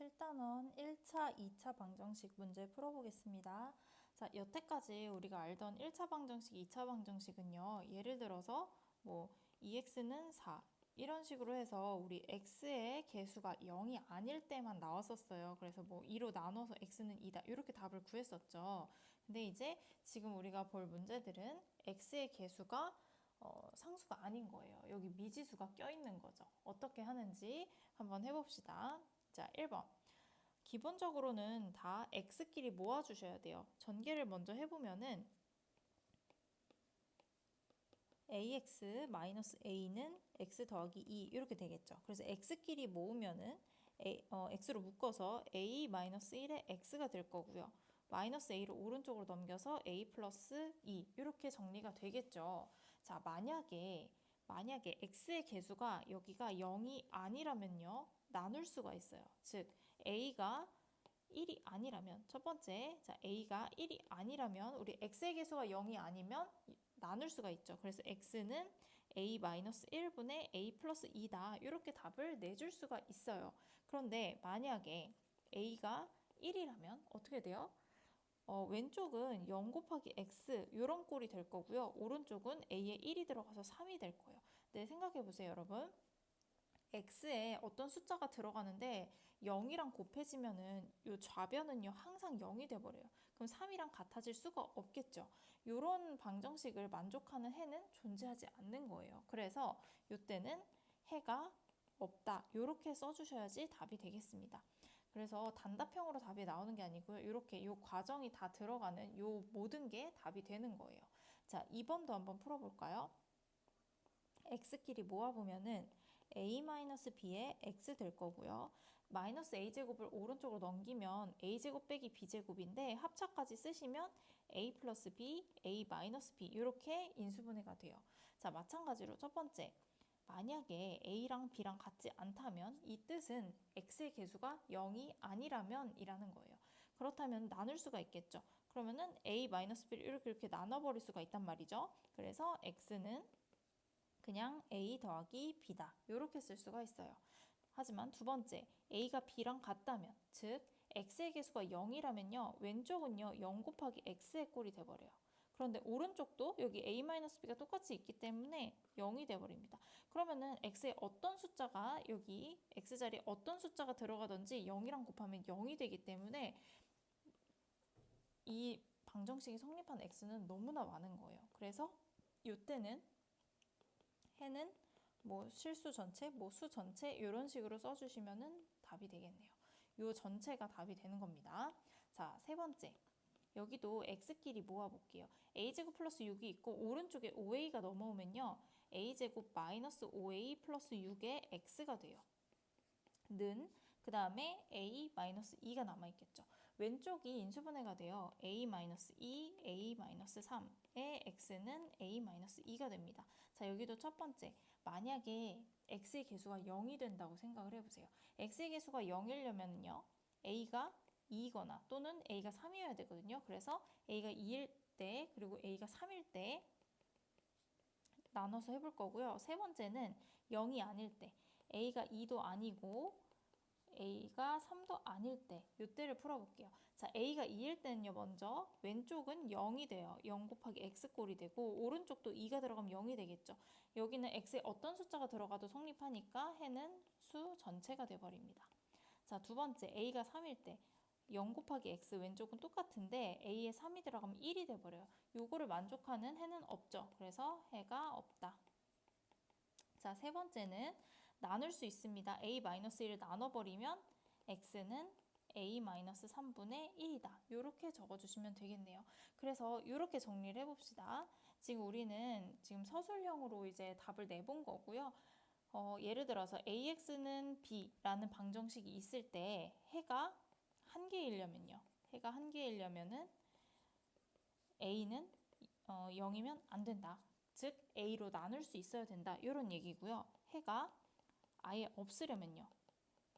7단원 1차, 2차 방정식 문제 풀어보겠습니다. 자, 여태까지 우리가 알던 1차 방정식, 2차 방정식은요. 예를 들어서 뭐 2x는 4 이런 식으로 해서 우리 x의 개수가 0이 아닐 때만 나왔었어요. 그래서 뭐 2로 나눠서 x는 2다 이렇게 답을 구했었죠. 근데 이제 지금 우리가 볼 문제들은 x의 개수가 상수가 아닌 거예요. 여기 미지수가 껴있는 거죠. 어떻게 하는지 한번 해봅시다. 자, 1번. 기본적으로는 다 x끼리 모아주셔야 돼요. 전개를 먼저 해보면은 ax-a는 x 더하기 2 이렇게 되겠죠. 그래서 x끼리 모으면은 x로 묶어서 a-1의 x가 될 거고요. 마이너스 a를 오른쪽으로 넘겨서 a 플러스 2 이렇게 정리가 되겠죠. 자, 만약에 x의 개수가 여기가 0이 아니라면요. 나눌 수가 있어요. 즉 a가 1이 아니라면 첫 번째, 자, a가 1이 아니라면 우리 x의 개수가 0이 아니면 나눌 수가 있죠. 그래서 x는 a-1분의 a 플러스 2다. 이렇게 답을 내줄 수가 있어요. 그런데 만약에 a가 1이라면 어떻게 돼요? 왼쪽은 0 곱하기 x 이런 꼴이 될 거고요. 오른쪽은 a에 1이 들어가서 3이 될 거예요. 네, 생각해 보세요, 여러분. x에 어떤 숫자가 들어가는데 0이랑 곱해지면은 요 좌변은요 항상 0이 돼버려요. 그럼 3이랑 같아질 수가 없겠죠. 이런 방정식을 만족하는 해는 존재하지 않는 거예요. 그래서 이때는 해가 없다. 이렇게 써주셔야지 답이 되겠습니다. 그래서 단답형으로 답이 나오는 게 아니고요. 이렇게 이 과정이 다 들어가는 요 모든 게 답이 되는 거예요. 자, 2번도 한번 풀어볼까요? x끼리 모아보면은 a-b의 x 될 거고요. 마이너스 a제곱을 오른쪽으로 넘기면 a제곱 빼기 b제곱인데 합차까지 쓰시면 a 플러스 b, a 마이너스 b 이렇게 인수분해가 돼요. 자, 마찬가지로 첫 번째. 만약에 a랑 b랑 같지 않다면 이 뜻은 x의 개수가 0이 아니라면 이라는 거예요. 그렇다면 나눌 수가 있겠죠. 그러면은 a-b를 이렇게 나눠버릴 수가 있단 말이죠. 그래서 x는 그냥 a 더하기 b다. 이렇게 쓸 수가 있어요. 하지만 두 번째, a가 b랑 같다면, 즉 x의 개수가 0이라면요. 왼쪽은요. 0 곱하기 x의 꼴이 돼버려요. 그런데 오른쪽도 여기 a-b가 똑같이 있기 때문에 0이 돼버립니다. 그러면은 x의 어떤 숫자가 여기 x자리에 어떤 숫자가 들어가든지 0이랑 곱하면 0이 되기 때문에 이 방정식이 성립한 x는 너무나 많은 거예요. 그래서 이때는 해는 뭐 실수 전체, 뭐 수 전체 이런 식으로 써주시면은 답이 되겠네요. 요 전체가 답이 되는 겁니다. 자, 세 번째. 여기도 x끼리 모아볼게요. a제곱 플러스 6이 있고 오른쪽에 5a가 넘어오면요. a제곱 마이너스 5a 플러스 6의 x가 돼요. 는 그 다음에 a-2가 남아있겠죠. 왼쪽이 인수분해가 돼요. a-2, a-3의 x는 a-2가 됩니다. 자, 여기도 첫 번째. 만약에 x의 개수가 0이 된다고 생각을 해보세요. x의 개수가 0이려면요. a가 2거나 또는 a가 3이어야 되거든요. 그래서 a가 2일 때 그리고 a가 3일 때 나눠서 해볼 거고요. 세 번째는 0이 아닐 때 a가 2도 아니고 a가 3도 아닐 때 이때를 풀어볼게요. 자, a가 2일 때는요. 먼저 왼쪽은 0이 돼요. 0 곱하기 x꼴이 되고 오른쪽도 2가 들어가면 0이 되겠죠. 여기는 x에 어떤 숫자가 들어가도 성립하니까 해는 수 전체가 돼버립니다. 자, 두 번째 a가 3일 때 0 곱하기 x 왼쪽은 똑같은데 a에 3이 들어가면 1이 돼버려요. 요거를 만족하는 해는 없죠. 그래서 해가 없다. 자, 세 번째는 나눌 수 있습니다. a-1을 나눠버리면 x는 a-3분의 1이다. 이렇게 적어주시면 되겠네요. 그래서 이렇게 정리를 해봅시다. 지금 우리는 지금 서술형으로 이제 답을 내본 거고요. 예를 들어서 ax는 b라는 방정식이 있을 때 해가 한 개이려면요. 해가 한 개이려면은 a는 0이면 안 된다. 즉 a로 나눌 수 있어야 된다. 이런 얘기고요. 해가 아예 없으려면요.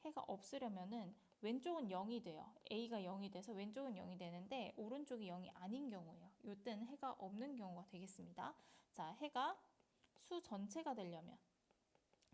해가 없으려면은 왼쪽은 0이 돼요. a가 0이 돼서 왼쪽은 0이 되는데 오른쪽이 0이 아닌 경우예요. 이때는 해가 없는 경우가 되겠습니다. 자, 해가 수 전체가 되려면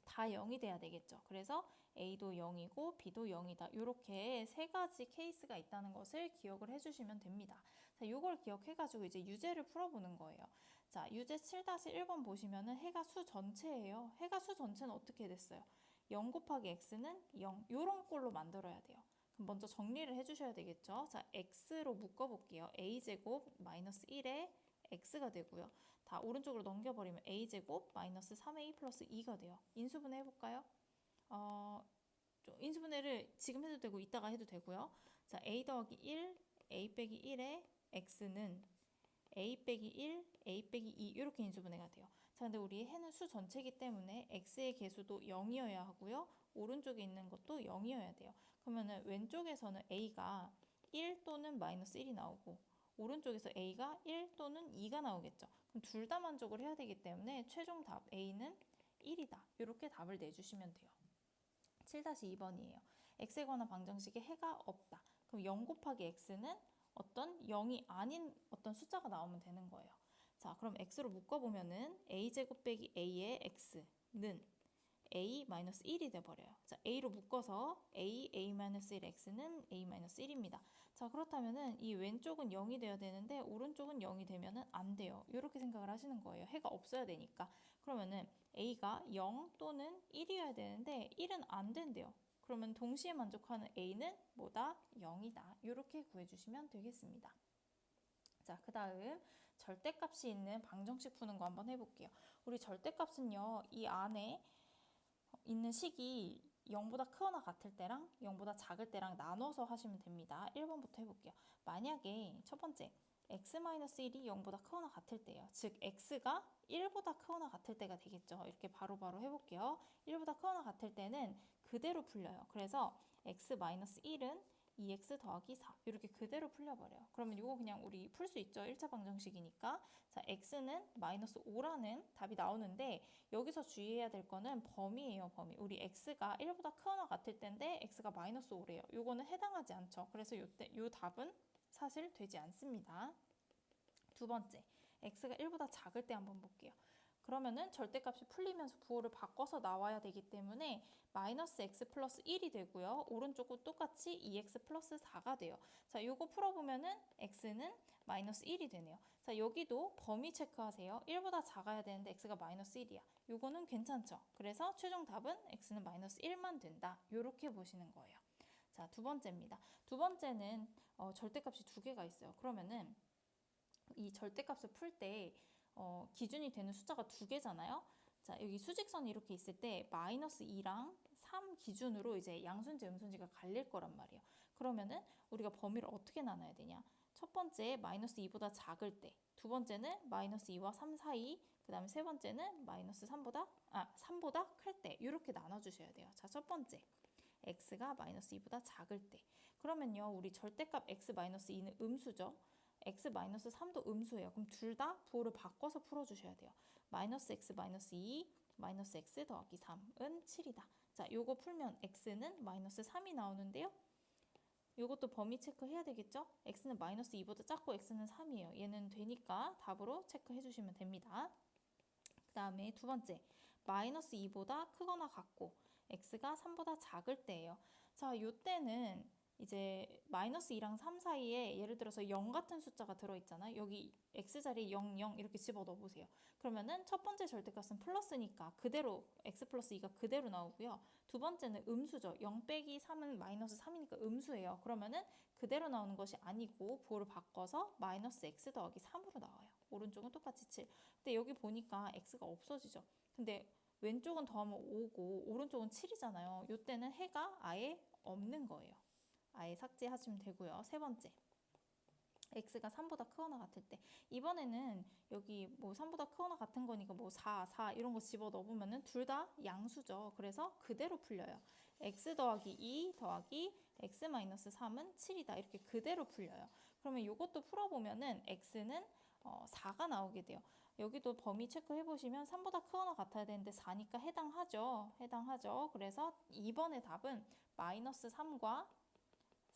다 0이 돼야 되겠죠. 그래서 A도 0이고 B도 0이다. 이렇게 세 가지 케이스가 있다는 것을 기억을 해주시면 됩니다. 자, 이걸 기억해가지고 이제 유제를 풀어보는 거예요. 자, 유제 7-1번 보시면은 해가 수 전체예요. 해가 수 전체는 어떻게 됐어요? 0 곱하기 x는 0. 이런 꼴로 만들어야 돼요. 그럼 먼저 정리를 해주셔야 되겠죠. 자, x로 묶어볼게요. a제곱 마이너스 1에 x가 되고요. 다 오른쪽으로 넘겨버리면 a제곱 마이너스 3a 플러스 2가 돼요. 인수분해 해볼까요? 인수분해를 지금 해도 되고 이따가 해도 되고요. 자, a 더하기 1, a 빼기 1에 x는 a 빼기 1, a 빼기 2 이렇게 인수분해가 돼요. 자, 근데 우리 해는 수 전체이기 때문에 x의 개수도 0이어야 하고요. 오른쪽에 있는 것도 0이어야 돼요. 그러면은 왼쪽에서는 a가 1 또는 마이너스 1이 나오고 오른쪽에서 a가 1 또는 2가 나오겠죠. 그럼 둘 다 만족을 해야 되기 때문에 최종 답 a는 1이다. 이렇게 답을 내주시면 돼요. 7-2번이에요. x에 관한 방정식에 해가 없다. 그럼 0 곱하기 x는 어떤 0이 아닌 어떤 숫자가 나오면 되는 거예요. 자, 그럼 x로 묶어보면은 a제곱 빼기 a의 x는 a-1이 돼버려요. 자, a로 묶어서 a-1 x는 a-1입니다. 자, 그렇다면은 이 왼쪽은 0이 돼야 되는데 오른쪽은 0이 되면은 안 돼요. 이렇게 생각을 하시는 거예요. 해가 없어야 되니까. 그러면은 a가 0 또는 1이어야 되는데 1은 안 된대요. 그러면 동시에 만족하는 a는 뭐다? 0이다. 이렇게 구해주시면 되겠습니다. 자, 그 다음 절대값이 있는 방정식 푸는 거 한번 해볼게요. 우리 절대값은요, 이 안에 있는 식이 0보다 크거나 같을 때랑 0보다 작을 때랑 나눠서 하시면 됩니다. 1번부터 해볼게요. 만약에 첫 번째 x-1이 0보다 크거나 같을 때예요. 즉 x가 1보다 크거나 같을 때가 되겠죠. 이렇게 바로바로 해볼게요. 1보다 크거나 같을 때는 그대로 풀려요. 그래서 x-1은 2x 더하기 4 이렇게 그대로 풀려버려요. 그러면 이거 그냥 우리 풀 수 있죠. 1차 방정식이니까. 자, x는 마이너스 5라는 답이 나오는데 여기서 주의해야 될 거는 범위예요. 범위. 우리 x가 1보다 크거나 같을 때인데 x가 마이너스 5래요. 요거는 해당하지 않죠. 그래서 요 답은 사실 되지 않습니다. 두 번째, x가 1보다 작을 때 한번 볼게요. 그러면은 절대값이 풀리면서 부호를 바꿔서 나와야 되기 때문에 마이너스 x 플러스 1이 되고요. 오른쪽은 똑같이 2x 플러스 4가 돼요. 자, 요거 풀어보면은 x는 마이너스 1이 되네요. 자, 여기도 범위 체크하세요. 1보다 작아야 되는데 x가 마이너스 1이야. 요거는 괜찮죠. 그래서 최종 답은 x는 마이너스 1만 된다. 요렇게 보시는 거예요. 자, 두 번째입니다. 두 번째는 절대값이 두 개가 있어요. 그러면은 이 절대값을 풀때 기준이 되는 숫자가 두 개잖아요. 자, 여기 수직선이 이렇게 있을 때 마이너스 2랑 3 기준으로 이제 양수인지 음수인지가 갈릴 거란 말이에요. 그러면은 우리가 범위를 어떻게 나눠야 되냐? 첫 번째 마이너스 2보다 작을 때, 두 번째는 마이너스 2와 3 사이, 그 다음에 세 번째는 마이너스 3보다 클 때 이렇게 나눠주셔야 돼요. 자, 첫 번째 x가 마이너스 2보다 작을 때 그러면요 우리 절대값 x-2는 음수죠. x-3도 음수예요. 그럼 둘 다 부호를 바꿔서 풀어주셔야 돼요. 마이너스 x 마이너스 2 마이너스 x 더하기 3은 7이다. 자, 요거 풀면 x는 마이너스 3이 나오는데요. 요것도 범위 체크해야 되겠죠? x는 마이너스 2보다 작고 x는 3이에요. 얘는 되니까 답으로 체크해 주시면 됩니다. 그 다음에 두 번째, 마이너스 2보다 크거나 같고 x가 3보다 작을 때예요. 자, 요 때는 이제 마이너스 2랑 3 사이에 예를 들어서 0 같은 숫자가 들어있잖아요. 여기 x자리에 0, 0 이렇게 집어넣어 보세요. 그러면은 첫 번째 절대값은 플러스니까 그대로 x 플러스 2가 그대로 나오고요. 두 번째는 음수죠. 0 빼기 3은 마이너스 3이니까 음수예요. 그러면은 그대로 나오는 것이 아니고 부호를 바꿔서 마이너스 x 더하기 3으로 나와요. 오른쪽은 똑같이 7. 근데 여기 보니까 x가 없어지죠. 근데 왼쪽은 더하면 5고 오른쪽은 7이잖아요. 이때는 해가 아예 없는 거예요. 아예 삭제하시면 되고요. 세 번째, x가 3보다 크거나 같을 때 이번에는 여기 뭐 3보다 크거나 같은 거니까 뭐 4, 4 이런 거 집어 넣으면은 둘 다 양수죠. 그래서 그대로 풀려요. x 더하기 2 더하기 x-3은 7이다. 이렇게 그대로 풀려요. 그러면 이것도 풀어보면은 x는 4가 나오게 돼요. 여기도 범위 체크해 보시면 3보다 크거나 같아야 되는데 4니까 해당하죠. 해당하죠. 그래서 2번의 답은 마이너스 3과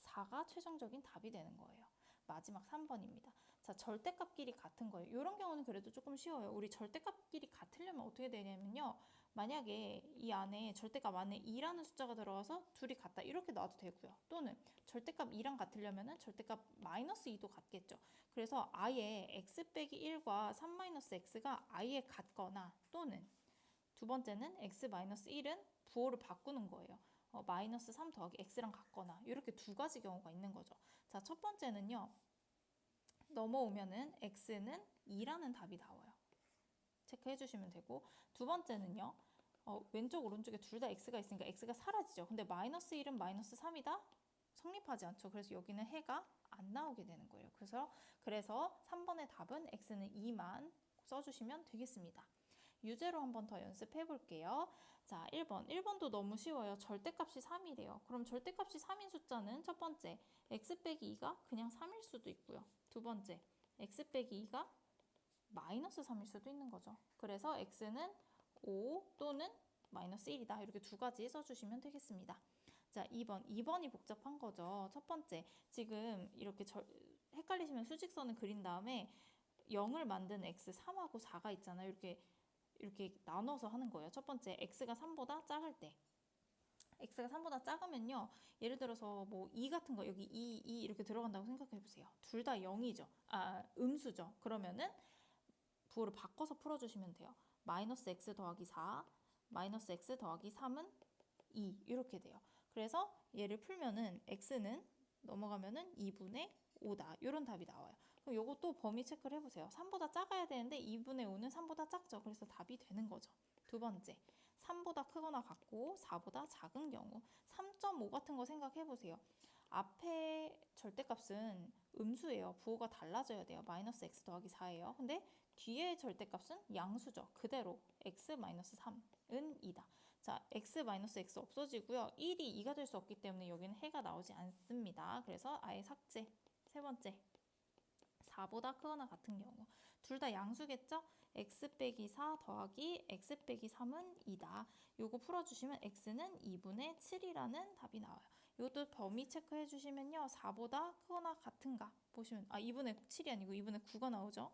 4가 최종적인 답이 되는 거예요. 마지막 3번입니다. 자, 절대값끼리 같은 거예요. 이런 경우는 그래도 조금 쉬워요. 우리 절대값끼리 같으려면 어떻게 되냐면요. 만약에 이 안에 절대값 안에 2라는 숫자가 들어가서 둘이 같다 이렇게 놔도 되고요. 또는 절대값 2랑 같으려면은 절대값 마이너스 2도 같겠죠. 그래서 아예 x 빼기 1과 3 마이너스 x가 아예 같거나 또는 두 번째는 x 마이너스 1은 부호를 바꾸는 거예요. 마이너스 3 더하기 x랑 같거나 이렇게 두 가지 경우가 있는 거죠. 자, 첫 번째는요. 넘어오면은 x는 2라는 답이 나와요. 체크해 주시면 되고 두 번째는요. 왼쪽 오른쪽에 둘 다 x가 있으니까 x가 사라지죠. 근데 마이너스 1은 마이너스 3이다? 성립하지 않죠. 그래서 여기는 해가 안 나오게 되는 거예요. 그래서 3번의 답은 x는 2만 써주시면 되겠습니다. 유제로 한 번 더 연습해 볼게요. 자, 1번. 1번도 너무 쉬워요. 절대값이 3이래요. 그럼 절대값이 3인 숫자는 첫 번째, x 빼기 2가 그냥 3일 수도 있고요. 두 번째, x 빼기 2가 마이너스 3일 수도 있는 거죠. 그래서 x는 5 또는 마이너스 1이다. 이렇게 두 가지 써주시면 되겠습니다. 자, 2번이 복잡한 거죠. 첫 번째, 지금 이렇게 헷갈리시면 수직선을 그린 다음에 0을 만든 x 3하고 4가 있잖아요. 이렇게 나눠서 하는 거예요. 첫 번째, x가 3보다 작을 때. x가 3보다 작으면요. 예를 들어서 뭐 2 같은 거 여기 2 이렇게 들어간다고 생각해 보세요. 둘 다 0이죠. 음수죠. 그러면은 부호를 바꿔서 풀어주시면 돼요. 마이너스 x 더하기 4, 마이너스 x 더하기 3은 2 이렇게 돼요. 그래서 얘를 풀면은 x는 넘어가면은 2분의 5다. 이런 답이 나와요. 그럼 요것도 범위 체크를 해보세요. 3보다 작아야 되는데 2분의 5는 3보다 작죠. 그래서 답이 되는 거죠. 두 번째, 3보다 크거나 같고 4보다 작은 경우 3.5 같은 거 생각해보세요. 앞에 절대값은 음수예요. 부호가 달라져야 돼요. 마이너스 x 더하기 4예요. 근데 뒤에 절대값은 양수죠. 그대로 x 마이너스 3은 2다. 자, x 마이너스 x 없어지고요. 1이 2가 될 수 없기 때문에 여기는 해가 나오지 않습니다. 그래서 아예 삭제. 세 번째, 4보다 크거나 같은 경우 둘 다 양수겠죠? x 빼기 4 더하기 x 빼기 3은 2다. 요거 풀어주시면 x는 2분의 7이라는 답이 나와요. 이것도 범위 체크해 주시면요. 4보다 크거나 같은가 보시면 2분의 7이 아니고 2분의 9가 나오죠.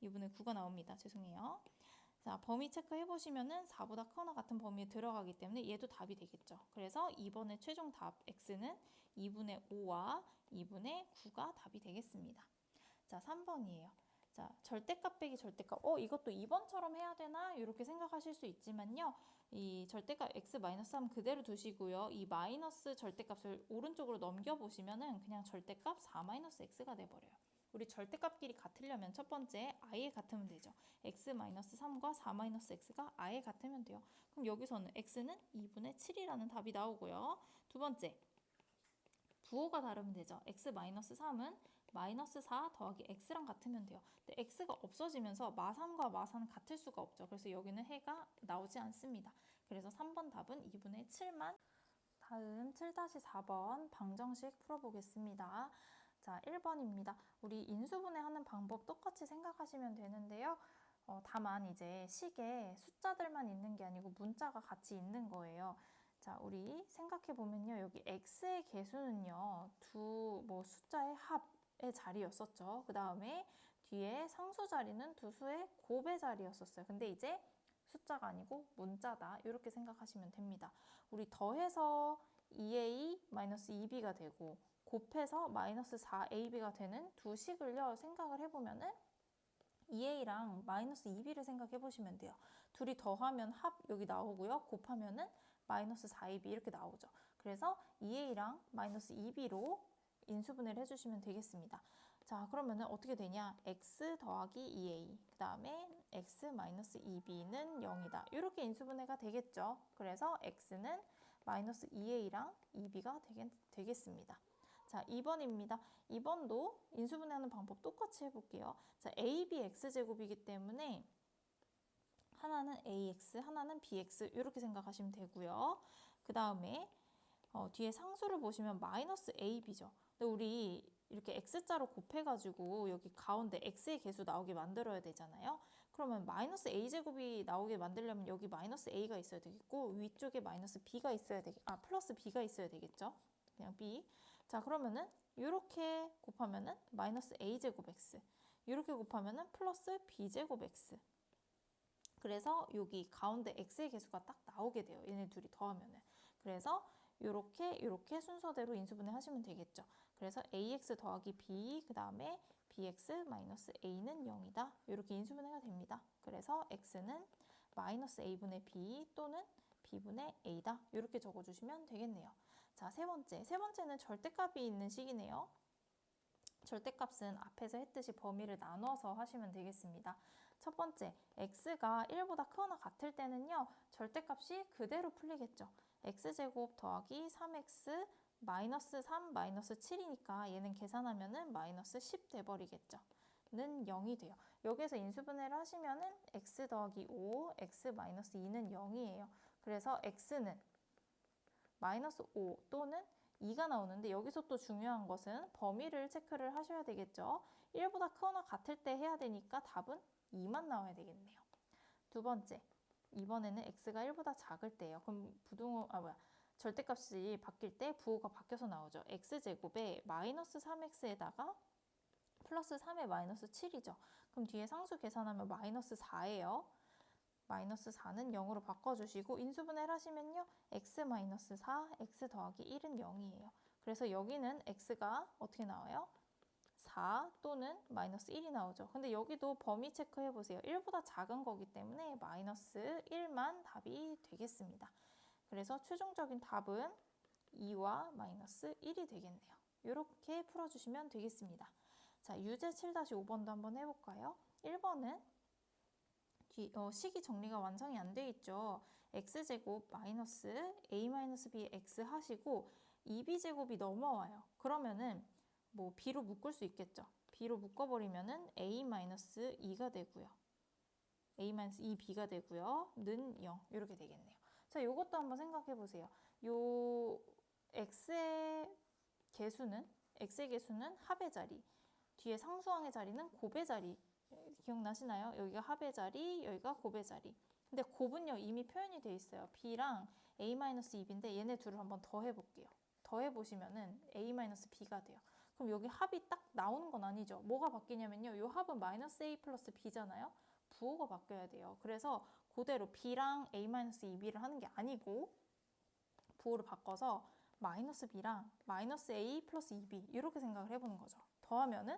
2분의 9가 나옵니다. 죄송해요. 자, 범위 체크해 보시면은 4보다 크거나 같은 범위에 들어가기 때문에 얘도 답이 되겠죠. 그래서 2번의 최종 답 x는 2분의 5와 2분의 9가 답이 되겠습니다. 자, 3번이에요. 자, 절대값 빼기 절대값. 이것도 2번처럼 해야 되나? 이렇게 생각하실 수 있지만요. 이 절대값 x-3 그대로 두시고요. 이 마이너스 절대값을 오른쪽으로 넘겨보시면은 그냥 절대값 4-x가 돼버려요. 우리 절대값끼리 같으려면 첫 번째 아예 같으면 되죠. x-3과 4-x가 아예 같으면 돼요. 그럼 여기서는 x는 2분의 7이라는 답이 나오고요. 두 번째, 부호가 다르면 되죠. x-3은 마이너스 4 더하기 x랑 같으면 돼요. 근데 x가 없어지면서 마3과 마4는 같을 수가 없죠. 그래서 여기는 해가 나오지 않습니다. 그래서 3번 답은 2분의 7만. 다음 7-4번 방정식 풀어보겠습니다. 자, 1번입니다. 우리 인수분해하는 방법 똑같이 생각하시면 되는데요. 다만 이제 식에 숫자들만 있는 게 아니고 문자가 같이 있는 거예요. 자, 우리 생각해보면요. 여기 x의 개수는요. 숫자의 합의 자리였었죠. 그 다음에 뒤에 상수 자리는 두 수의 곱의 자리였었어요. 근데 이제 숫자가 아니고 문자다. 이렇게 생각하시면 됩니다. 우리 더해서 2a-2b가 되고 곱해서 마이너스 4ab가 되는 두 식을요. 생각을 해보면은 2a랑 마이너스 2b를 생각해 보시면 돼요. 둘이 더하면 합 여기 나오고요. 곱하면은 마이너스 4ab 이렇게 나오죠. 그래서 2a랑 마이너스 2b로 인수분해를 해주시면 되겠습니다. 자, 그러면은 어떻게 되냐? x 더하기 2a 그 다음에 x 마이너스 2b는 0이다. 이렇게 인수분해가 되겠죠. 그래서 x는 마이너스 2a랑 2b가 되겠습니다. 자, 2번입니다. 2번도 인수분해하는 방법 똑같이 해볼게요. 자, AB x제곱이기 때문에 하나는 ax, 하나는 bx 이렇게 생각하시면 되고요. 그 다음에 뒤에 상수를 보시면 마이너스 ab죠. 근데 우리 이렇게 x자로 곱해가지고 여기 가운데 x의 개수 나오게 만들어야 되잖아요. 그러면 마이너스 a제곱이 나오게 만들려면 여기 마이너스 a가 있어야 되겠고 위쪽에 마이너스 b가 플러스 b가 있어야 되겠죠. 그냥 b. 자, 그러면은 이렇게 곱하면은 마이너스 a제곱 x 이렇게 곱하면은 플러스 b제곱 x 그래서 여기 가운데 x의 개수가 딱 나오게 돼요. 얘네 둘이 더하면은. 그래서 요렇게 순서대로 인수분해 하시면 되겠죠. 그래서 ax 더하기 b, 그 다음에 bx 마이너스 a는 0이다. 이렇게 인수분해가 됩니다. 그래서 x는 마이너스 a분의 b 또는 b분의 a다. 이렇게 적어주시면 되겠네요. 자, 세 번째는 절대값이 있는 식이네요. 절대값은 앞에서 했듯이 범위를 나눠서 하시면 되겠습니다. 첫 번째, x가 1보다 크거나 같을 때는요, 절대값이 그대로 풀리겠죠. x제곱 더하기 3x 마이너스 3 마이너스 7이니까 얘는 계산하면은 마이너스 10 돼버리겠죠. 는 0이 돼요. 여기에서 인수분해를 하시면은 x 더하기 5, x 마이너스 2는 0이에요. 그래서 x는 마이너스 5 또는 2가 나오는데 여기서 또 중요한 것은 범위를 체크를 하셔야 되겠죠. 1보다 크거나 같을 때 해야 되니까 답은 2만 나와야 되겠네요. 두 번째, 이번에는 x가 1보다 작을 때예요. 그럼 절대값이 바뀔 때 부호가 바뀌어서 나오죠. x제곱에 마이너스 3x에다가 플러스 3의 마이너스 7이죠. 그럼 뒤에 상수 계산하면 마이너스 4예요. 마이너스 4는 0으로 바꿔주시고 인수분해를 하시면요. x 마이너스 4, x 더하기 1은 0이에요. 그래서 여기는 x가 어떻게 나와요? 4 또는 마이너스 1이 나오죠. 근데 여기도 범위 체크해보세요. 1보다 작은 거기 때문에 마이너스 1만 답이 되겠습니다. 그래서 최종적인 답은 2와 마이너스 1이 되겠네요. 이렇게 풀어주시면 되겠습니다. 자, 유제 7-5번도 한번 해볼까요? 1번은 식이 정리가 완성이 안 돼 있죠. x제곱 마이너스 a 마이너스 b x 하시고 2b제곱이 넘어와요. 그러면은 뭐 b로 묶을 수 있겠죠. b로 묶어버리면은 a 마이너스 2가 되고요. a 마이너스 2b가 되고요. 는 0 이렇게 되겠네요. 자, 요것도 한번 생각해 보세요. 요 x의 개수는 합의 자리, 뒤에 상수항의 자리는 곱의 자리. 기억나시나요? 여기가 합의 자리, 여기가 곱의 자리. 근데 곱은요 이미 표현이 돼 있어요. b랑 a-2b인데 얘네 둘을 한번 더해볼게요. 더해보시면은 a-b가 돼요. 그럼 여기 합이 딱 나오는 건 아니죠. 뭐가 바뀌냐면요. 이 합은 마이너스 a 플러스 b잖아요. 부호가 바뀌어야 돼요. 그래서 그대로 b랑 a-2b를 하는 게 아니고 부호를 바꿔서 마이너스 b랑 마이너스 a 플러스 2b 이렇게 생각을 해보는 거죠. 더하면은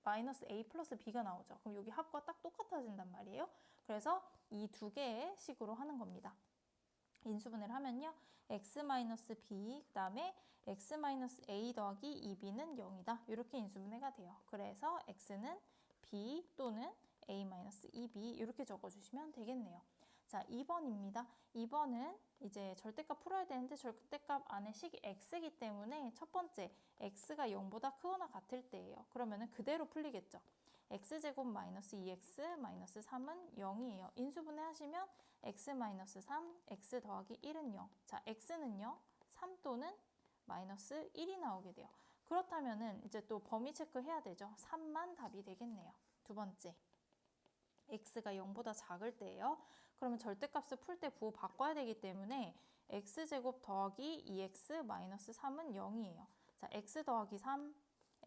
마이너스 a 플러스 b가 나오죠. 그럼 여기 합과 딱 똑같아진단 말이에요. 그래서 이 두 개의 식으로 하는 겁니다. 인수분해를 하면요. x 마이너스 b 그 다음에 x 마이너스 a 더하기 2b는 0이다. 이렇게 인수분해가 돼요. 그래서 x는 b 또는 a 마이너스 2b 이렇게 적어주시면 되겠네요. 자, 2번입니다. 2번은 이제 절대값 풀어야 되는데 절대값 안에 식이 x이기 때문에 첫 번째 x가 0보다 크거나 같을 때예요. 그러면은 그대로 풀리겠죠. x제곱 마이너스 2x 마이너스 3은 0이에요. 인수분해 하시면 x 마이너스 3, x 더하기 1은 0. 자, x는요. 3 또는 마이너스 1이 나오게 돼요. 그렇다면은 이제 또 범위 체크해야 되죠. 3만 답이 되겠네요. 두 번째. x가 0보다 작을 때예요. 그러면 절대값을 풀 때 부호 바꿔야 되기 때문에 x제곱 더하기 2x 마이너스 3은 0이에요. 자, x 더하기 3,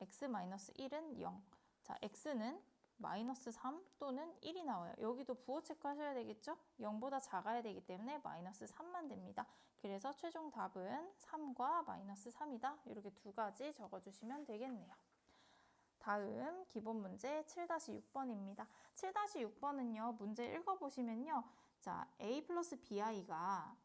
x 마이너스 1은 0. 자, x는 마이너스 3 또는 1이 나와요. 여기도 부호 체크하셔야 되겠죠? 0보다 작아야 되기 때문에 마이너스 3만 됩니다. 그래서 최종 답은 3과 마이너스 3이다. 이렇게 두 가지 적어주시면 되겠네요. 다음 기본 문제 7-6번입니다. 7-6번은요. 문제 읽어보시면요. 자, a 플러스 bi가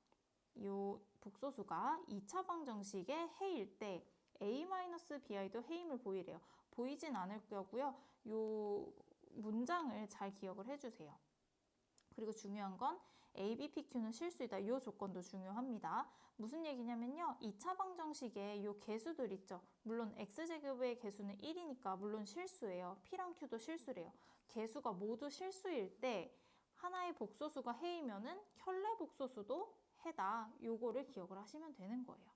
요 복소수가 2차 방정식의 해일 때 a 마이너스 bi도 해임을 보이래요. 보이진 않을 거고요. 요 문장을 잘 기억을 해주세요. 그리고 중요한 건 a, b, p, q는 실수이다. 이 조건도 중요합니다. 무슨 얘기냐면요. 2차 방정식에 요 개수들 있죠. 물론 x제곱의 개수는 1이니까 물론 실수예요. p랑 q도 실수래요. 개수가 모두 실수일 때 하나의 복소수가 해이면은 켤레 복소수도 해다. 요거를 기억을 하시면 되는 거예요.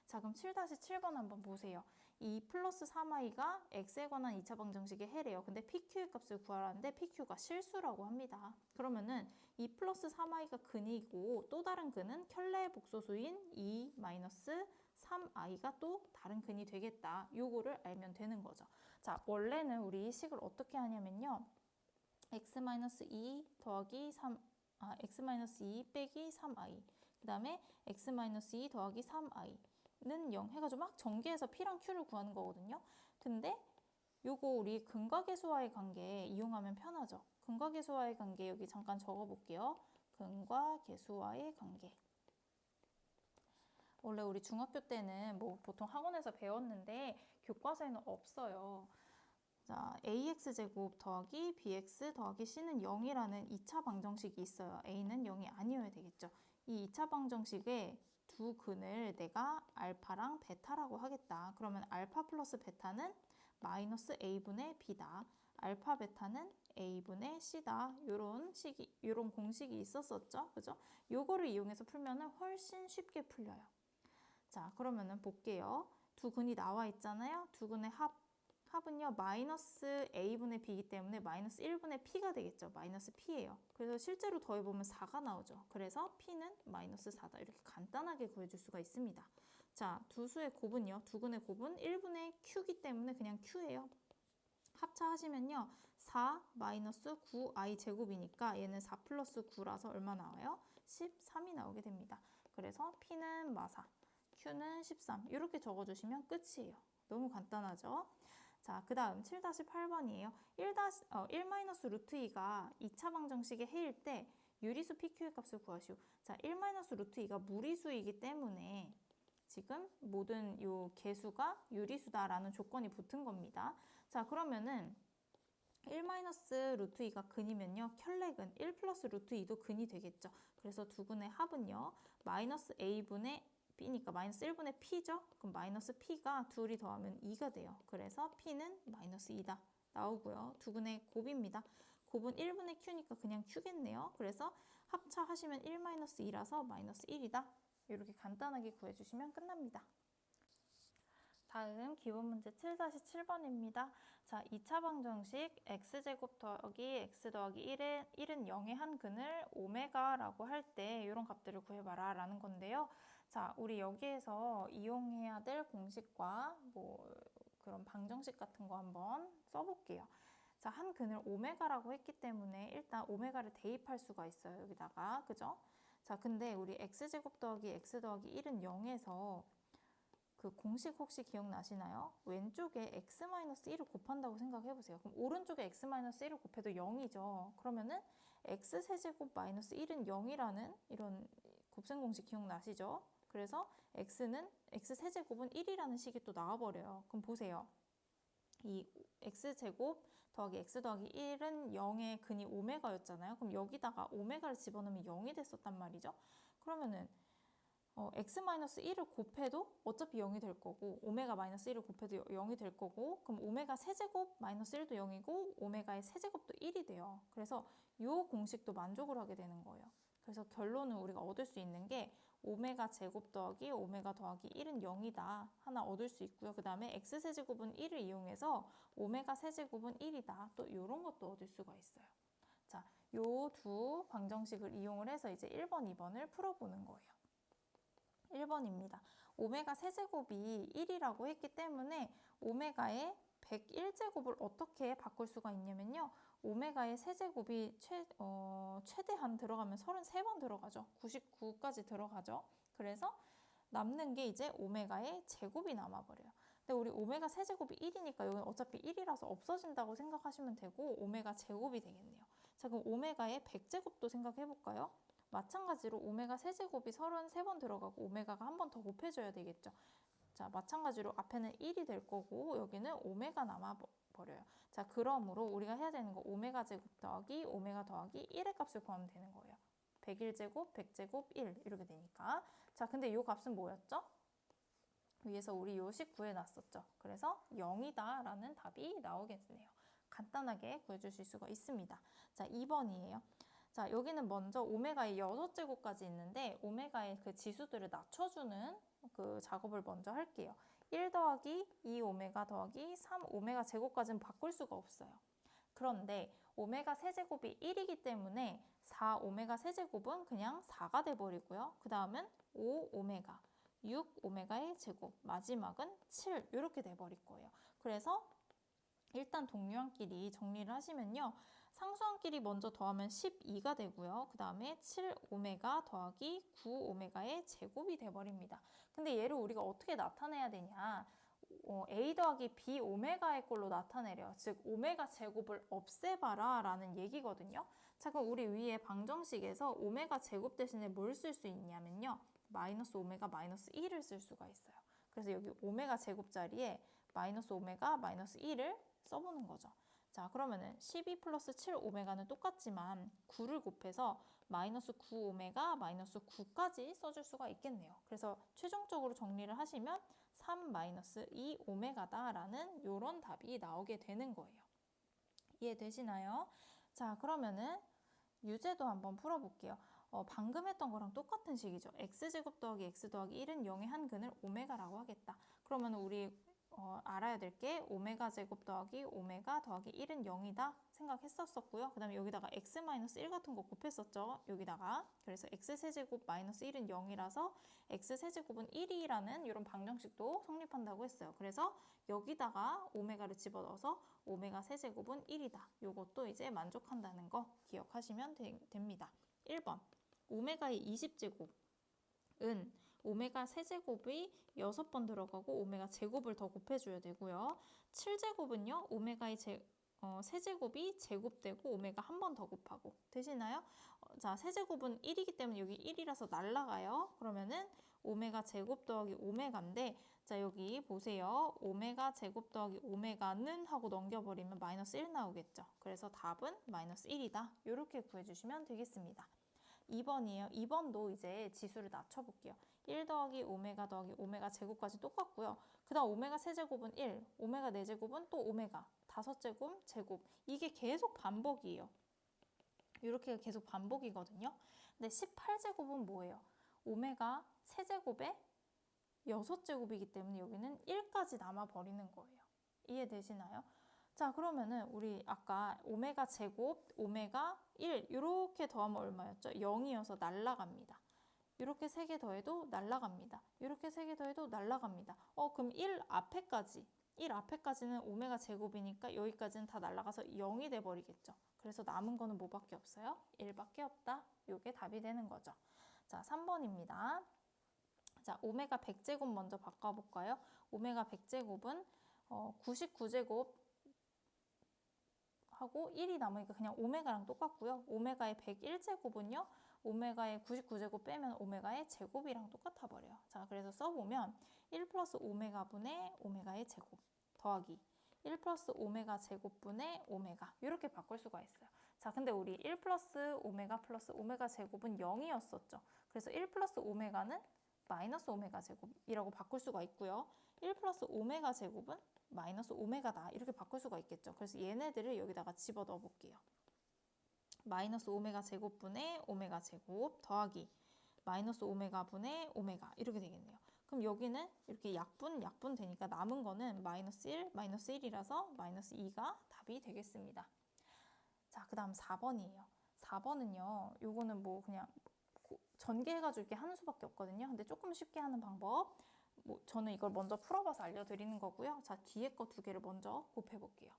자, 그럼 7-7번 한번 보세요. 2 플러스 3i가 x에 관한 2차 방정식의 해래요. 근데 pq의 값을 구하라는데 pq가 실수라고 합니다. 그러면은 2 플러스 3i가 근이고 또 다른 근은 켤레의 복소수인 2 마이너스 3i가 또 다른 근이 되겠다. 요거를 알면 되는 거죠. 자, 원래는 우리 이 식을 어떻게 하냐면요. x 마이너스 2 더하기 3 x-2 빼기 3i. 그 다음에 x-2 더하기 3i는 0 해가지고 막 전개해서 p랑 q를 구하는 거거든요. 근데 요거 우리 근과계수와의 관계 이용하면 편하죠. 근과계수와의 관계 여기 잠깐 적어볼게요. 근과계수와의 관계. 원래 우리 중학교 때는 뭐 보통 학원에서 배웠는데 교과서에는 없어요. 자, ax제곱 더하기 bx 더하기 c는 0이라는 2차 방정식이 있어요. a는 0이 아니어야 되겠죠. 이 2차 방정식에 두 근을 내가 알파랑 베타라고 하겠다. 그러면 알파 플러스 베타는 마이너스 a분의 b다. 알파 베타는 a분의 c다. 요런 공식이 있었었죠. 그죠? 요거를 이용해서 풀면은 훨씬 쉽게 풀려요. 자, 그러면은 볼게요. 두 근이 나와 있잖아요. 두 근의 합은요, 마이너스 a분의 b이기 때문에 마이너스 1분의 p가 되겠죠. 마이너스 p예요. 그래서 실제로 더해보면 4가 나오죠. 그래서 p는 마이너스 4다. 이렇게 간단하게 구해줄 수가 있습니다. 자, 두 수의 곱은요. 두 근의 곱은 1분의 q기 때문에 그냥 q예요. 합차하시면요. 4 마이너스 9i 제곱이니까 얘는 4 플러스 9라서 얼마 나와요? 13이 나오게 됩니다. 그래서 p는 마사, q는 13 이렇게 적어주시면 끝이에요. 너무 간단하죠? 자, 그 다음 7-8번이에요. 1-루트2가 2차 방정식의 해일 때 유리수 PQ의 값을 구하시오. 자, 1-루트2가 무리수이기 때문에 지금 모든 요 개수가 유리수다라는 조건이 붙은 겁니다. 자, 그러면은 1-루트2가 근이면요. 켤레근 1 플러스 루트 2도 근이 되겠죠. 그래서 두 근의 합은요. 마이너스 a분의 b니까 마이너스 1분의 p죠. 그럼 마이너스 p가 둘이 더하면 2가 돼요. 그래서 p는 마이너스 2다 나오고요. 두 근의 곱입니다. 곱은 1분의 q니까 그냥 q겠네요. 그래서 합차하시면 1-2라서 마이너스 1이다. 이렇게 간단하게 구해주시면 끝납니다. 다음 기본 문제 7-7번입니다. 자, 2차 방정식 x제곱 더하기 x 더하기 1은 0의 한 근을 오메가라고 할 때 이런 값들을 구해봐라 라는 건데요. 자, 우리 여기에서 이용해야 될 공식과 뭐 그런 방정식 같은 거 한번 써볼게요. 자, 한 근을 오메가라고 했기 때문에 일단 오메가를 대입할 수가 있어요. 여기다가. 그죠? 자, 근데 우리 x제곱 더하기 x 더하기 1은 0에서 그 공식 혹시 기억나시나요? 왼쪽에 x-1을 곱한다고 생각해보세요. 그럼 오른쪽에 x-1을 곱해도 0이죠. 그러면은 x세제곱 마이너스 1은 0이라는 이런 곱셈 공식 기억나시죠? 그래서 x세제곱은 1이라는 식이 또 나와버려요. 그럼 보세요. 이 x제곱 더하기 x 더하기 1은 0의 근이 오메가였잖아요. 그럼 여기다가 오메가를 집어넣으면 0이 됐었단 말이죠. 그러면은 x-1을 곱해도 어차피 0이 될 거고 오메가-1을 곱해도 0이 될 거고 그럼 오메가 세제곱 마이너스 1도 0이고 오메가의 세제곱도 1이 돼요. 그래서 이 공식도 만족을 하게 되는 거예요. 그래서 결론은 우리가 얻을 수 있는 게 오메가 제곱 더하기 오메가 더하기 1은 0이다 하나 얻을 수 있고요. 그 다음에 x세제곱은 1을 이용해서 오메가 세제곱은 1이다 또 이런 것도 얻을 수가 있어요. 자, 요 두 방정식을 이용을 해서 이제 1번, 2번을 풀어보는 거예요. 1번입니다. 오메가 세제곱이 1이라고 했기 때문에 오메가의 101제곱을 어떻게 바꿀 수가 있냐면요. 오메가의 세제곱이 최대한 들어가면 33번 들어가죠. 99까지 들어가죠. 그래서 남는 게 이제 오메가의 제곱이 남아버려요. 근데 우리 오메가 세제곱이 1이니까 여기는 어차피 1이라서 없어진다고 생각하시면 되고 오메가 제곱이 되겠네요. 자, 그럼 오메가의 100제곱도 생각해볼까요? 마찬가지로 오메가 세제곱이 33번 들어가고 오메가가 한 번 더 곱해줘야 되겠죠. 자, 마찬가지로 앞에는 1이 될 거고 여기는 오메가 남아버려요. 자, 그러므로 우리가 해야 되는 거 오메가 제곱 더하기 오메가 더하기 1의 값을 구하면 되는 거예요. 101제곱, 100제곱, 1 이렇게 되니까. 자, 근데 이 값은 뭐였죠? 위에서 우리 요식 구해놨었죠. 그래서 0이다 라는 답이 나오겠네요. 간단하게 구해주실 수가 있습니다. 자, 2번이에요. 자, 여기는 먼저 오메가의 6제곱까지 있는데 오메가의 그 지수들을 낮춰주는 그 작업을 먼저 할게요. 1 더하기 2 오메가 더하기 3 오메가 제곱까지는 바꿀 수가 없어요. 그런데 오메가 세제곱이 1이기 때문에 4 오메가 세제곱은 그냥 4가 돼버리고요. 그 다음은 5 오메가, 6 오메가의 제곱, 마지막은 7 이렇게 돼버릴 거예요. 그래서 일단 동류항끼리 정리를 하시면요. 상수항끼리 먼저 더하면 12가 되고요. 그 다음에 7오메가 더하기 9오메가의 제곱이 돼버립니다. 근데 얘를 우리가 어떻게 나타내야 되냐? A 더하기 B 오메가의 꼴로 나타내래요. 즉 오메가 제곱을 없애봐라 라는 얘기거든요. 자, 그럼 우리 위에 방정식에서 오메가 제곱 대신에 뭘 쓸 수 있냐면요. 마이너스 오메가 마이너스 1을 쓸 수가 있어요. 그래서 여기 오메가 제곱 자리에 마이너스 오메가 마이너스 1을 써보는 거죠. 자, 그러면은 12 플러스 7 오메가는 똑같지만 9를 곱해서 마이너스 9 오메가 마이너스 9까지 써줄 수가 있겠네요. 그래서 최종적으로 정리를 하시면 3 마이너스 2 오메가다 라는 요런 답이 나오게 되는 거예요. 이해되시나요? 자, 그러면은 유제도 한번 풀어볼게요. 방금 했던 거랑 똑같은 식이죠. x제곱 더하기 x 더하기 1은 0의 한 근을 오메가라고 하겠다. 그러면 우리 알아야 될 게 오메가 제곱 더하기 오메가 더하기 1은 0이다 생각했었고요. 그 다음에 여기다가 x-1 같은 거 곱했었죠. 여기다가. 그래서 x세제곱 마이너스 1은 0이라서 x세제곱은 1이라는 이런 방정식도 성립한다고 했어요. 그래서 여기다가 오메가를 집어넣어서 오메가 세제곱은 1이다. 요것도 이제 만족한다는 거 기억하시면 됩니다. 1번 오메가의 20제곱은 오메가 세제곱이 6번 들어가고 오메가 제곱을 더 곱해줘야 되고요. 7제곱은요. 오메가의 세제곱이 제곱되고 오메가 한 번 더 곱하고 되시나요? 자, 세제곱은 1이기 때문에 여기 1이라서 날라가요. 그러면은 오메가 제곱 더하기 오메가인데 자, 여기 보세요. 오메가 제곱 더하기 오메가는 하고 넘겨버리면 마이너스 1 나오겠죠. 그래서 답은 마이너스 1이다. 이렇게 구해주시면 되겠습니다. 2번이에요. 2번도 이제 지수를 낮춰볼게요. 1 더하기 오메가 더하기 오메가 제곱까지 똑같고요. 그 다음 오메가 세제곱은 1, 오메가 4제곱은 또 오메가, 5제곱, 제곱. 이게 계속 반복이에요. 이렇게 계속 반복이거든요. 근데 18제곱은 뭐예요? 오메가 세제곱에 6제곱이기 때문에 여기는 1까지 남아버리는 거예요. 이해되시나요? 자, 그러면은 우리 아까 오메가 제곱, 오메가 1 이렇게 더하면 얼마였죠? 0이어서 날라갑니다. 이렇게 3개 더해도 날라갑니다. 이렇게 3개 더해도 날라갑니다. 그럼 1 앞에까지는 오메가 제곱이니까 여기까지는 다 날라가서 0이 돼버리겠죠. 그래서 남은 거는 뭐밖에 없어요? 1밖에 없다. 이게 답이 되는 거죠. 자, 3번입니다. 자, 오메가 100제곱 먼저 바꿔볼까요? 오메가 100제곱은 99제곱 하고 1이 남으니까 그냥 오메가랑 똑같고요. 오메가의 101제곱은요. 오메가의 99제곱 빼면 오메가의 제곱이랑 똑같아 버려요. 자, 그래서 써보면 1 플러스 오메가분의 오메가의 제곱 더하기 1 플러스 오메가 제곱분의 오메가 이렇게 바꿀 수가 있어요. 자, 근데 우리 1 플러스 오메가 제곱은 0이었었죠. 그래서 1 플러스 오메가는 마이너스 오메가 제곱이라고 바꿀 수가 있고요. 1 플러스 오메가 제곱은 마이너스 오메가다 이렇게 바꿀 수가 있겠죠. 그래서 얘네들을 여기다가 집어넣어 볼게요. 마이너스 오메가 제곱분의 오메가 제곱 더하기 마이너스 오메가 분의 오메가 이렇게 되겠네요. 그럼 여기는 이렇게 약분 되니까 남은 거는 마이너스 1, 마이너스 1이라서 마이너스 2가 답이 되겠습니다. 자, 그 다음 4번이에요. 4번은요. 요거는 뭐 그냥 전개해가지고 이렇게 하는 수밖에 없거든요. 근데 조금 쉽게 하는 방법. 저는 이걸 먼저 풀어봐서 알려드리는 거고요. 자, 뒤에 거 2개를 먼저 곱해볼게요.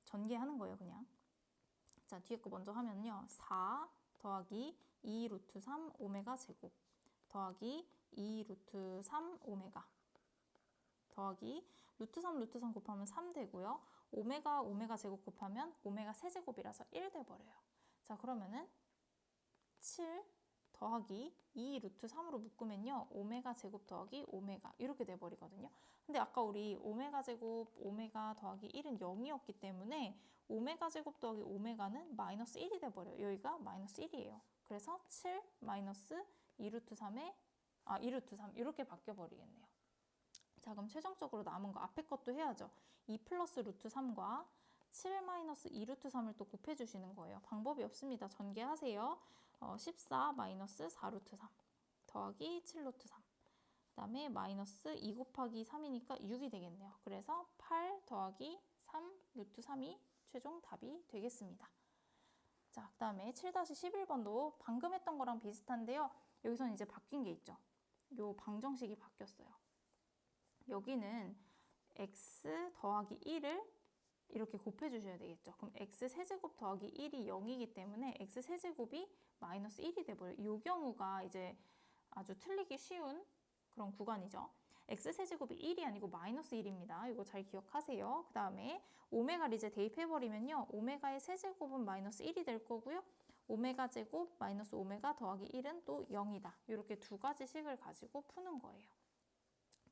전개하는 거예요, 그냥. 자, 뒤에 거 먼저 하면요. 4 더하기 2 루트 3 오메가 제곱 더하기 2 루트 3 오메가 더하기 루트 3 곱하면 3 되고요. 오메가 제곱 곱하면 오메가 세제곱이라서 1 돼버려요. 자, 그러면은 7 더하기 2 루트 3으로 묶으면요. 오메가 제곱 더하기 오메가 이렇게 돼버리거든요. 근데 아까 우리 오메가 제곱 오메가 더하기 1은 0이었기 때문에 오메가 제곱 더하기 오메가는 마이너스 1이 돼버려요. 여기가 마이너스 1이에요. 그래서 7 마이너스 2 루트 3에 2 루트 3 이렇게 바뀌어버리겠네요. 자, 그럼 최종적으로 남은 거 앞에 것도 해야죠. 2 플러스 루트 3과 7 마이너스 2 루트 3을 또 곱해주시는 거예요. 방법이 없습니다. 전개하세요. 14 마이너스 4 루트 3 더하기 7 루트 3 그 다음에 마이너스 2 곱하기 3이니까 6이 되겠네요. 그래서 8 더하기 3 루트 3이 최종 답이 되겠습니다. 자, 그 다음에 7-11번도 방금 했던 거랑 비슷한데요. 여기서는 이제 바뀐 게 있죠. 요 방정식이 바뀌었어요. 여기는 x 더하기 1을 이렇게 곱해 주셔야 되겠죠. 그럼 x세제곱 더하기 1이 0이기 때문에 x세제곱이 마이너스 1이 돼버려요. 이 경우가 이제 아주 틀리기 쉬운 그런 구간이죠. x세제곱이 1이 아니고 마이너스 1입니다. 이거 잘 기억하세요. 그 다음에 오메가를 이제 대입해버리면요. 오메가의 세제곱은 마이너스 1이 될 거고요. 오메가 제곱 마이너스 오메가 더하기 1은 또 0이다. 이렇게 두 가지 식을 가지고 푸는 거예요.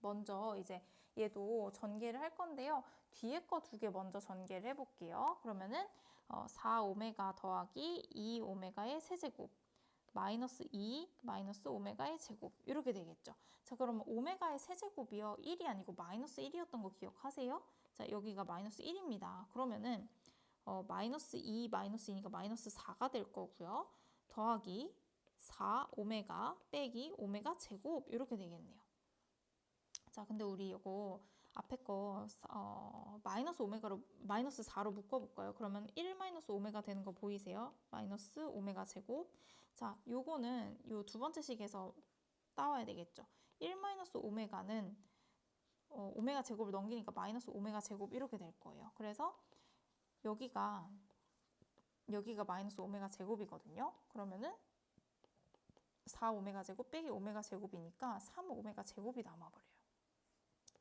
먼저 이제 얘도 전개를 할 건데요. 뒤에 거 두 개 먼저 전개를 해볼게요. 그러면은 4오메가 더하기 2오메가의 세제곱 마이너스 2 마이너스 오메가의 제곱 이렇게 되겠죠. 자, 그러면 오메가의 세제곱이요. 1이 아니고 마이너스 1이었던 거 기억하세요? 자, 여기가 마이너스 1입니다. 그러면은 마이너스 2 마이너스 2니까 마이너스 4가 될 거고요. 더하기 4 오메가 빼기 오메가 제곱 이렇게 되겠네요. 자, 근데 우리 이거 앞에 거 마이너스 오메가로 마이너스 4로 묶어볼까요? 그러면 1 마이너스 오메가 되는 거 보이세요? 마이너스 오메가 제곱. 자, 요거는 요 두 번째 식에서 따와야 되겠죠. 1 마이너스 오메가는 오메가 제곱을 넘기니까 마이너스 오메가 제곱 이렇게 될 거예요. 그래서 여기가 마이너스 오메가 제곱이거든요. 그러면은 4 오메가 제곱 빼기 오메가 제곱이니까 3 오메가 제곱이 남아버려요.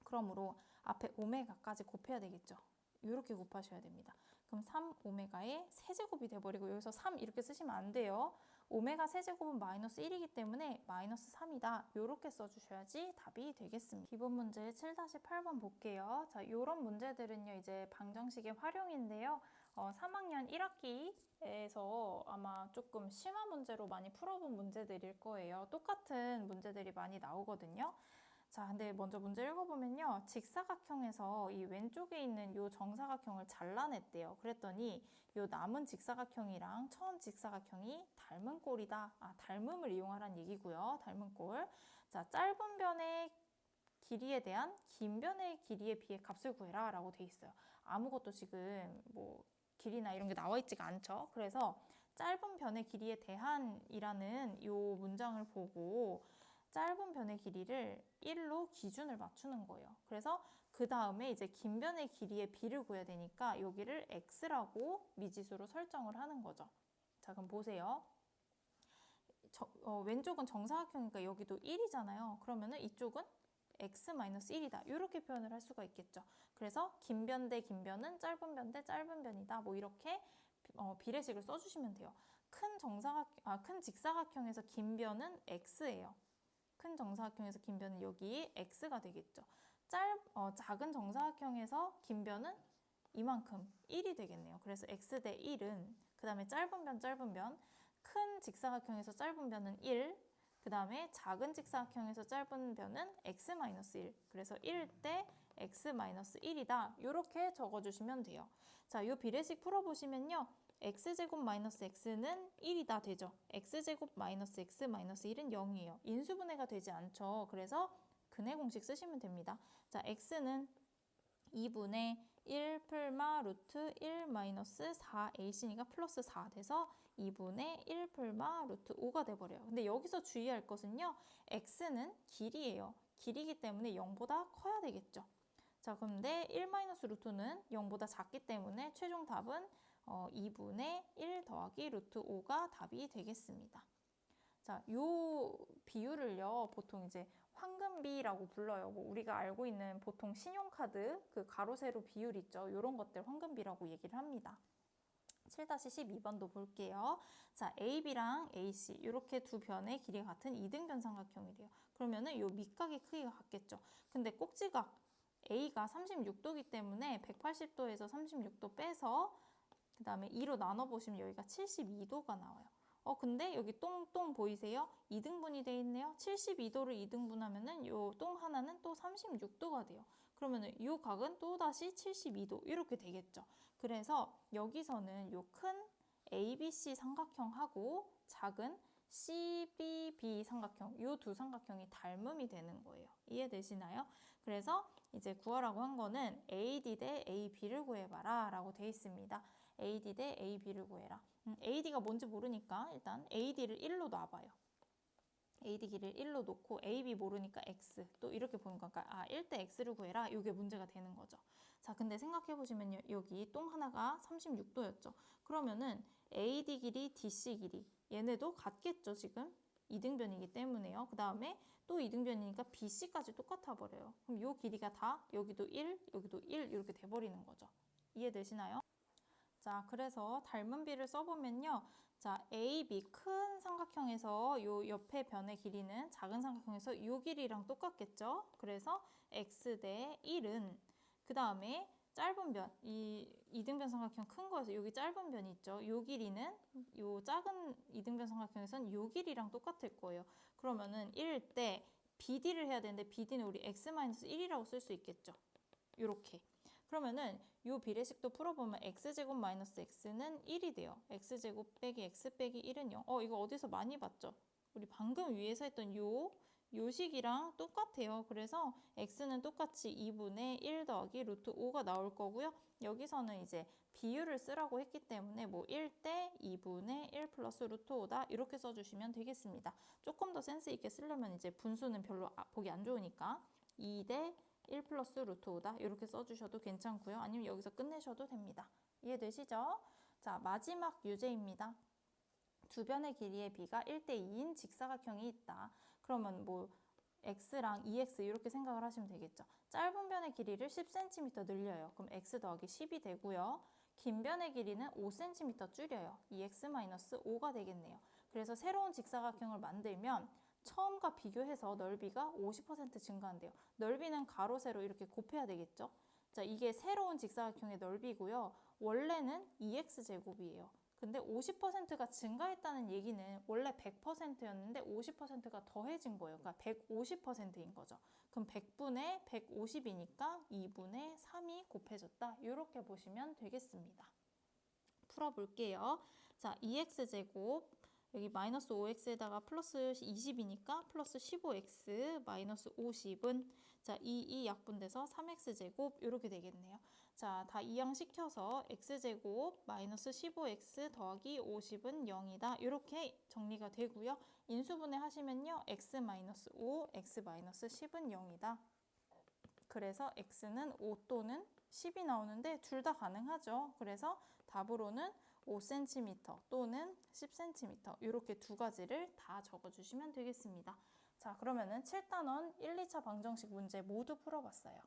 그러므로 앞에 오메가까지 곱해야 되겠죠. 이렇게 곱하셔야 됩니다. 그럼 3 오메가의 세제곱이 돼버리고 여기서 3 이렇게 쓰시면 안 돼요. 오메가 세제곱은 마이너스 1이기 때문에 마이너스 3이다. 이렇게 써주셔야지 답이 되겠습니다. 기본 문제 7-8번 볼게요. 자, 이런 문제들은요, 이제 방정식의 활용인데요. 3학년 1학기에서 아마 조금 심화 문제로 많이 풀어본 문제들일 거예요. 똑같은 문제들이 많이 나오거든요. 자, 근데 먼저 문제 읽어보면요. 직사각형에서 이 왼쪽에 있는 이 정사각형을 잘라냈대요. 그랬더니 이 남은 직사각형이랑 처음 직사각형이 닮은 꼴이다. 닮음을 이용하라는 얘기고요. 닮은 꼴. 자, 짧은 변의 길이에 대한 긴 변의 길이에 비해 값을 구해라 라고 돼 있어요. 아무것도 지금 뭐 길이나 이런 게 나와 있지가 않죠. 그래서 짧은 변의 길이에 대한이라는 이 문장을 보고 짧은 변의 길이를 1로 기준을 맞추는 거예요. 그래서 그 다음에 이제 긴 변의 길이의 b를 구해야 되니까 여기를 x라고 미지수로 설정을 하는 거죠. 자, 그럼 보세요. 왼쪽은 정사각형이니까 여기도 1이잖아요. 그러면은 이쪽은 x-1이다. 이렇게 표현을 할 수가 있겠죠. 그래서 긴 변 대 긴 변은 짧은 변 대 짧은 변이다. 뭐 이렇게 비례식을 써주시면 돼요. 큰 직사각형에서 긴 변은 x예요. 큰 정사각형에서 긴 변은 여기 x가 되겠죠. 작은 정사각형에서 긴 변은 이만큼 1이 되겠네요. 그래서 x 대 1은 그 다음에 짧은 변 큰 직사각형에서 짧은 변은 1, 그 다음에 작은 직사각형에서 짧은 변은 x-1. 그래서 1 대 x-1이다. 이렇게 적어주시면 돼요. 자, 이 비례식 풀어보시면요. x제곱 마이너스 x는 1이다 되죠. x제곱 마이너스 x 마이너스 1은 0이에요. 인수분해가 되지 않죠. 그래서 근해 공식 쓰시면 됩니다. 자, x는 2분의 1 풀마 루트 1 마이너스 4ac니까 플러스 4 돼서 2분의 1 풀마 루트 5가 돼버려요. 근데 여기서 주의할 것은요. x는 길이에요. 길이기 때문에 0보다 커야 되겠죠. 자, 그런데 1 마이너스 루트는 0보다 작기 때문에 최종 답은 2분의 1 더하기 루트 5가 답이 되겠습니다. 자, 요 비율을요, 보통 이제 황금비라고 불러요. 뭐 우리가 알고 있는 보통 신용카드 그 가로 세로 비율 있죠. 요런 것들 황금비라고 얘기를 합니다. 7-12번도 볼게요. 자, AB랑 AC 이렇게 두 변의 길이가 같은 이등변 삼각형이래요. 그러면은 요 밑각의 크기가 같겠죠. 근데 꼭지각 A가 36도이기 때문에 180도에서 36도 빼서 그 다음에 2로 나눠보시면 여기가 72도가 나와요. 근데 여기 똥 보이세요? 2등분이 돼 있네요. 72도를 2등분하면은 요 똥 하나는 또 36도가 돼요. 그러면은 요 각은 또 다시 72도 이렇게 되겠죠. 그래서 여기서는 요 큰 ABC 삼각형하고 작은 CBB 삼각형, 요 두 삼각형이 닮음이 되는 거예요. 이해되시나요? 그래서 이제 구하라고 한 거는 AD 대 AB를 구해봐라 라고 돼 있습니다. AD 대 AB를 구해라. AD가 뭔지 모르니까 일단 AD를 1로 놔봐요. AD 길이를 1로 놓고 AB 모르니까 X 또 이렇게 보는 거니까 1대 X를 구해라. 이게 문제가 되는 거죠. 자, 근데 생각해 보시면요. 여기 똥 하나가 36도였죠. 그러면은 AD 길이, DC 길이 얘네도 같겠죠, 지금? 이등변이기 때문에요. 그 다음에 또 이등변이니까 BC까지 똑같아 버려요. 그럼 요 길이가 다 여기도 1, 여기도 1 이렇게 돼 버리는 거죠. 이해되시나요? 자, 그래서 닮은 비를 써보면요. 자, A, B 큰 삼각형에서 요 옆에 변의 길이는 작은 삼각형에서 요 길이랑 똑같겠죠? 그래서 x 대 1은 그 다음에 짧은 변, 이 이등변 삼각형 큰 거에서 여기 짧은 변이 있죠? 요 길이는 요 작은 이등변 삼각형에선 요 길이랑 똑같을 거예요. 그러면은 1일 때 BD를 해야 되는데 BD는 우리 x-1이라고 쓸 수 있겠죠? 요렇게. 그러면은 요 비례식도 풀어보면 x제곱 마이너스 x는 1이 돼요. x제곱 빼기 x 빼기 1은 0. 이거 어디서 많이 봤죠? 우리 방금 위에서 했던 요 식이랑 똑같아요. 그래서 x는 똑같이 2분의 1 더하기 루트 5가 나올 거고요. 여기서는 이제 비율을 쓰라고 했기 때문에 뭐 1대 2분의 1 플러스 루트 5다 이렇게 써주시면 되겠습니다. 조금 더 센스 있게 쓰려면 이제 분수는 별로 보기 안 좋으니까 2대 1 플러스 루트 5다 이렇게 써주셔도 괜찮고요. 아니면 여기서 끝내셔도 됩니다. 이해되시죠? 자, 마지막 유제입니다. 두 변의 길이의 비가 1대 2인 직사각형이 있다. 그러면 뭐 x랑 2x 이렇게 생각을 하시면 되겠죠. 짧은 변의 길이를 10cm 늘려요. 그럼 x 더하기 10이 되고요. 긴 변의 길이는 5cm 줄여요. 2x-5가 되겠네요. 그래서 새로운 직사각형을 만들면 처음과 비교해서 넓이가 50% 증가한대요. 넓이는 가로, 세로 이렇게 곱해야 되겠죠. 자, 이게 새로운 직사각형의 넓이고요. 원래는 2x제곱이에요. 근데 50%가 증가했다는 얘기는 원래 100%였는데 50%가 더해진 거예요. 그러니까 150%인 거죠. 그럼 100분의 150이니까 2분의 3이 곱해졌다. 이렇게 보시면 되겠습니다. 풀어볼게요. 자, 2x제곱 여기 마이너스 5x에다가 플러스 20이니까 플러스 15x 마이너스 50은 자, 이 약분돼서 3x제곱 이렇게 되겠네요. 자, 다 이항시켜서 x제곱 마이너스 15x 더하기 50은 0이다. 이렇게 정리가 되고요. 인수분해 하시면요. x 마이너스 5, x 마이너스 10은 0이다. 그래서 x는 5 또는 10이 나오는데 둘 다 가능하죠. 그래서 답으로는 5cm 또는 10cm 이렇게 두 가지를 다 적어주시면 되겠습니다. 자, 그러면은 7단원 1, 2차 방정식 문제 모두 풀어봤어요.